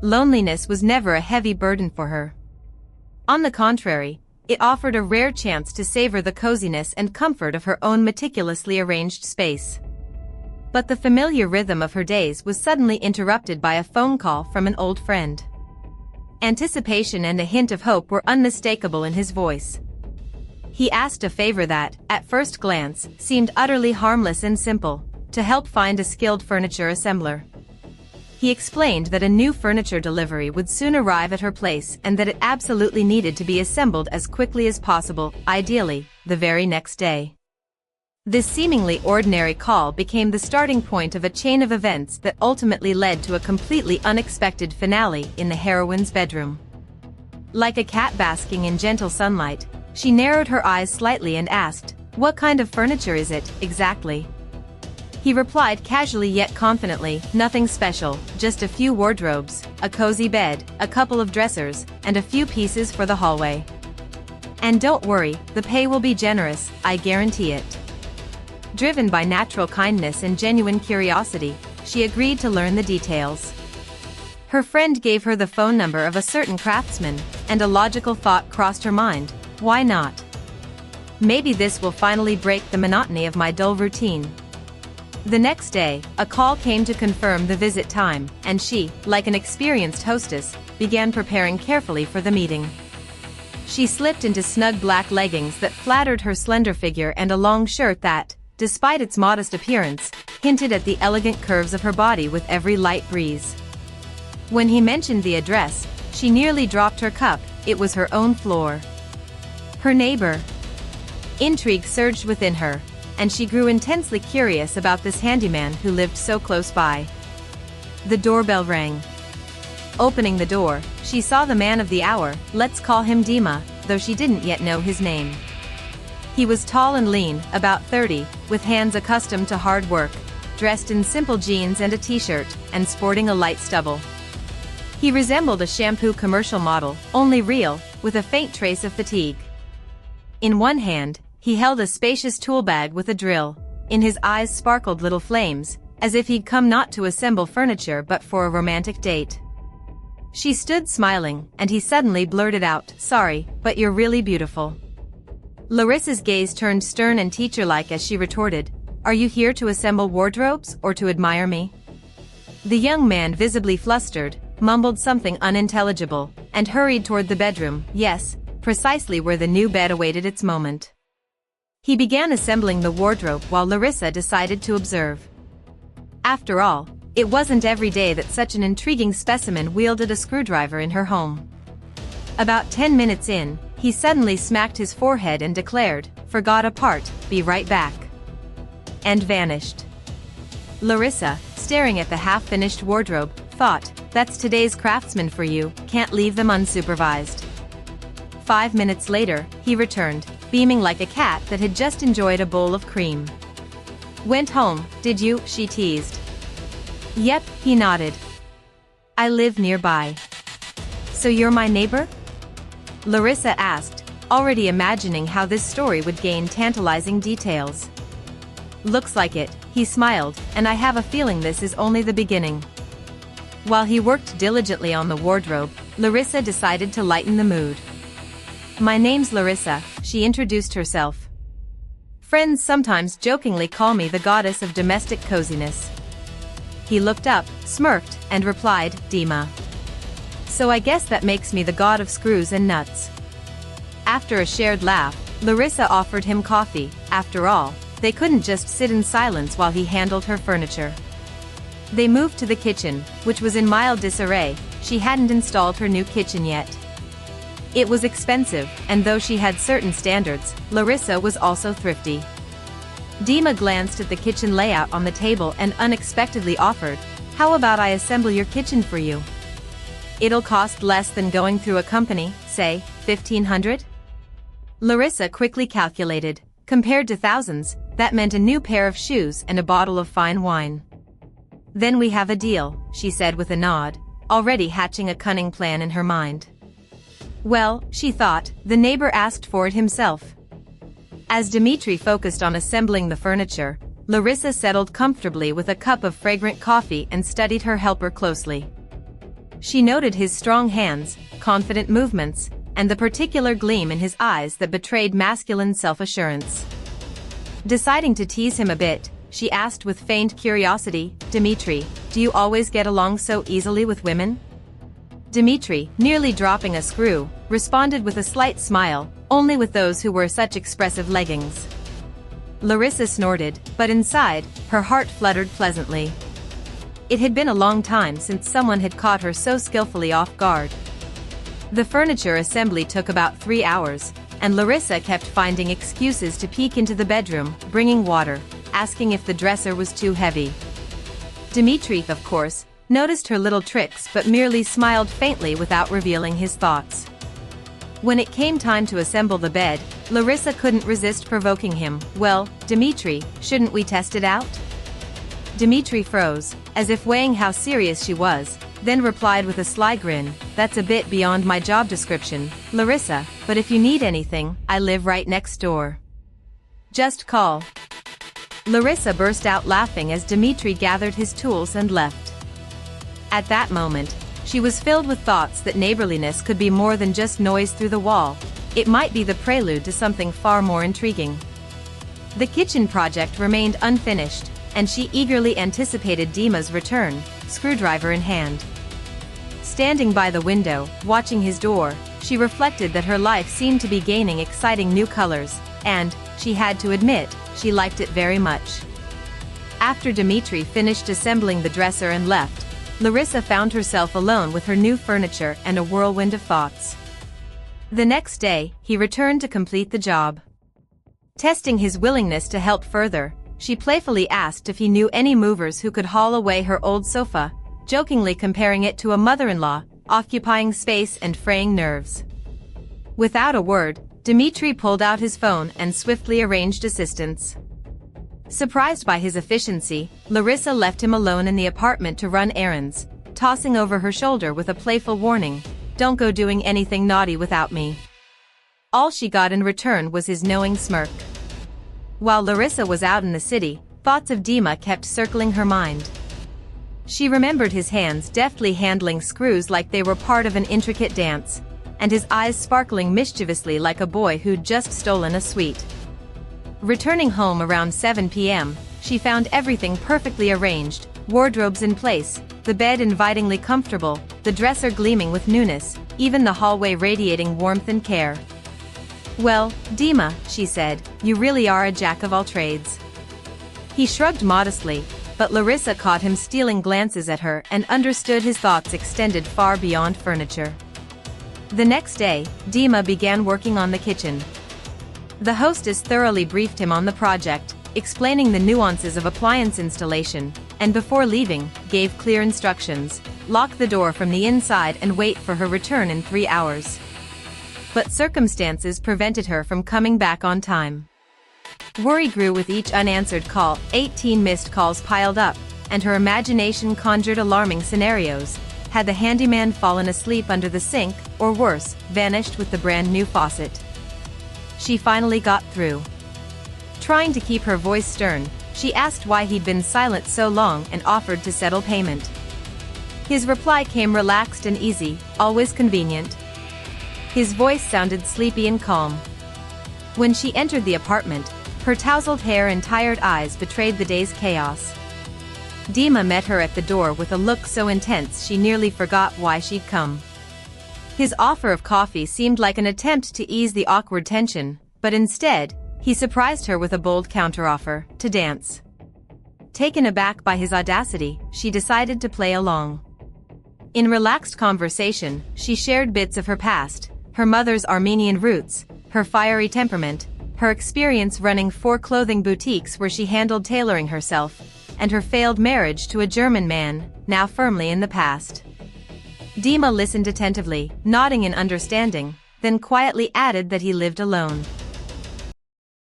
loneliness was never a heavy burden for her. On the contrary, it offered a rare chance to savor the coziness and comfort of her own meticulously arranged space. But the familiar rhythm of her days was suddenly interrupted by a phone call from an old friend. Anticipation and a hint of hope were unmistakable in his voice. He asked a favor that, at first glance, seemed utterly harmless and simple: to help find a skilled furniture assembler. He explained that a new furniture delivery would soon arrive at her place and that it absolutely needed to be assembled as quickly as possible, ideally, the very next day. This seemingly ordinary call became the starting point of a chain of events that ultimately led to a completely unexpected finale in the heroine's bedroom. Like a cat basking in gentle sunlight, she narrowed her eyes slightly and asked, "What kind of furniture is it, exactly?" He replied casually yet confidently, "Nothing special, just a few wardrobes, a cozy bed, a couple of dressers, and a few pieces for the hallway. And don't worry, the pay will be generous, I guarantee it." Driven by natural kindness and genuine curiosity, she agreed to learn the details. Her friend gave her the phone number of a certain craftsman, and a logical thought crossed her mind: why not? Maybe this will finally break the monotony of my dull routine. The next day, a call came to confirm the visit time, and she, like an experienced hostess, began preparing carefully for the meeting. She slipped into snug black leggings that flattered her slender figure and a long shirt that, despite its modest appearance, hinted at the elegant curves of her body with every light breeze. When he mentioned the address, she nearly dropped her cup. It was her own floor. Her neighbor. Intrigue surged within her, and she grew intensely curious about this handyman who lived so close by. The doorbell rang. Opening the door, she saw the man of the hour, let's call him Dima, though she didn't yet know his name. He was tall and lean, about 30, with hands accustomed to hard work, dressed in simple jeans and a t-shirt, and sporting a light stubble. He resembled a shampoo commercial model, only real, with a faint trace of fatigue. In one hand, he held a spacious tool bag with a drill. In his eyes sparkled little flames, as if he'd come not to assemble furniture but for a romantic date. She stood smiling, and he suddenly blurted out, "Sorry, but you're really beautiful." Larisa's gaze turned stern and teacher-like as she retorted, "Are you here to assemble wardrobes or to admire me?" The young man, visibly flustered, mumbled something unintelligible, and hurried toward the bedroom, yes, precisely where the new bed awaited its moment. He began assembling the wardrobe while Larisa decided to observe. After all, it wasn't every day that such an intriguing specimen wielded a screwdriver in her home. About 10 minutes in, he suddenly smacked his forehead and declared, "Forgot a part, be right back," and vanished. Larisa, staring at the half-finished wardrobe, thought, "That's today's craftsman for you, can't leave them unsupervised." 5 minutes later, he returned, beaming like a cat that had just enjoyed a bowl of cream. "Went home, did you?" she teased. "Yep," he nodded. "I live nearby." "So you're my neighbor?" Larisa asked, already imagining how this story would gain tantalizing details. "Looks like it," he smiled, "and I have a feeling this is only the beginning." While he worked diligently on the wardrobe, Larisa decided to lighten the mood. "My name's Larisa," she introduced herself. "Friends sometimes jokingly call me the goddess of domestic coziness." He looked up, smirked, and replied, "Dima. So I guess that makes me the god of screws and nuts." After a shared laugh, Larisa offered him coffee. After all, they couldn't just sit in silence while he handled her furniture. They moved to the kitchen, which was in mild disarray. She hadn't installed her new kitchen yet. It was expensive, and though she had certain standards, Larisa was also thrifty. Dima glanced at the kitchen layout on the table and unexpectedly offered, "How about I assemble your kitchen for you? It'll cost less than going through a company, say, $1,500? Larisa quickly calculated. Compared to thousands, that meant a new pair of shoes and a bottle of fine wine. "Then we have a deal," she said with a nod, already hatching a cunning plan in her mind. Well, she thought, the neighbor asked for it himself. As Dmitry focused on assembling the furniture, Larisa settled comfortably with a cup of fragrant coffee and studied her helper closely. She noted his strong hands, confident movements, and the particular gleam in his eyes that betrayed masculine self-assurance. Deciding to tease him a bit, she asked with feigned curiosity, "Dmitry, do you always get along so easily with women?" Dmitry, nearly dropping a screw, responded with a slight smile, "Only with those who wear such expressive leggings." Larisa snorted, but inside, her heart fluttered pleasantly. It had been a long time since someone had caught her so skillfully off guard. The furniture assembly took about 3 hours, and Larisa kept finding excuses to peek into the bedroom, bringing water, asking if the dresser was too heavy. Dmitry, of course, noticed her little tricks but merely smiled faintly without revealing his thoughts. When it came time to assemble the bed, Larisa couldn't resist provoking him. "Well, Dmitry, shouldn't we test it out?" Dmitry froze, as if weighing how serious she was, then replied with a sly grin, "That's a bit beyond my job description, Larisa, but if you need anything, I live right next door. Just call." Larisa burst out laughing as Dmitry gathered his tools and left. At that moment, she was filled with thoughts that neighborliness could be more than just noise through the wall. It might be the prelude to something far more intriguing. The kitchen project remained unfinished, and she eagerly anticipated Dima's return, screwdriver in hand. Standing by the window, watching his door, she reflected that her life seemed to be gaining exciting new colors, and, she had to admit, she liked it very much. After Dmitry finished assembling the dresser and left, Larisa found herself alone with her new furniture and a whirlwind of thoughts. The next day, he returned to complete the job. Testing his willingness to help further, she playfully asked if he knew any movers who could haul away her old sofa, jokingly comparing it to a mother-in-law, occupying space and fraying nerves. Without a word, Dmitry pulled out his phone and swiftly arranged assistance. Surprised by his efficiency, Larisa left him alone in the apartment to run errands, tossing over her shoulder with a playful warning, "Don't go doing anything naughty without me." All she got in return was his knowing smirk. While Larisa was out in the city, thoughts of Dima kept circling her mind. She remembered his hands deftly handling screws like they were part of an intricate dance, and his eyes sparkling mischievously like a boy who'd just stolen a sweet. Returning home around 7 p.m., she found everything perfectly arranged, wardrobes in place, the bed invitingly comfortable, the dresser gleaming with newness, even the hallway radiating warmth and care. "Well, Dima," she said, "you really are a jack of all trades." He shrugged modestly, but Larisa caught him stealing glances at her and understood his thoughts extended far beyond furniture. The next day, Dima began working on the kitchen. The hostess thoroughly briefed him on the project, explaining the nuances of appliance installation, and before leaving, gave clear instructions: lock the door from the inside and wait for her return in 3 hours. But circumstances prevented her from coming back on time. Worry grew with each unanswered call. 18 missed calls piled up, and her imagination conjured alarming scenarios. Had the handyman fallen asleep under the sink, or worse, vanished with the brand new faucet? She finally got through. Trying to keep her voice stern, she asked why he'd been silent so long and offered to settle payment. His reply came relaxed and easy, always convenient. His voice sounded sleepy and calm. When she entered the apartment, her tousled hair and tired eyes betrayed the day's chaos. Dima met her at the door with a look so intense she nearly forgot why she'd come. His offer of coffee seemed like an attempt to ease the awkward tension, but instead, he surprised her with a bold counteroffer: to dance. Taken aback by his audacity, she decided to play along. In relaxed conversation, she shared bits of her past, her mother's Armenian roots, her fiery temperament, her experience running 4 clothing boutiques where she handled tailoring herself, and her failed marriage to a German man, now firmly in the past. Dima listened attentively, nodding in understanding, then quietly added that he lived alone.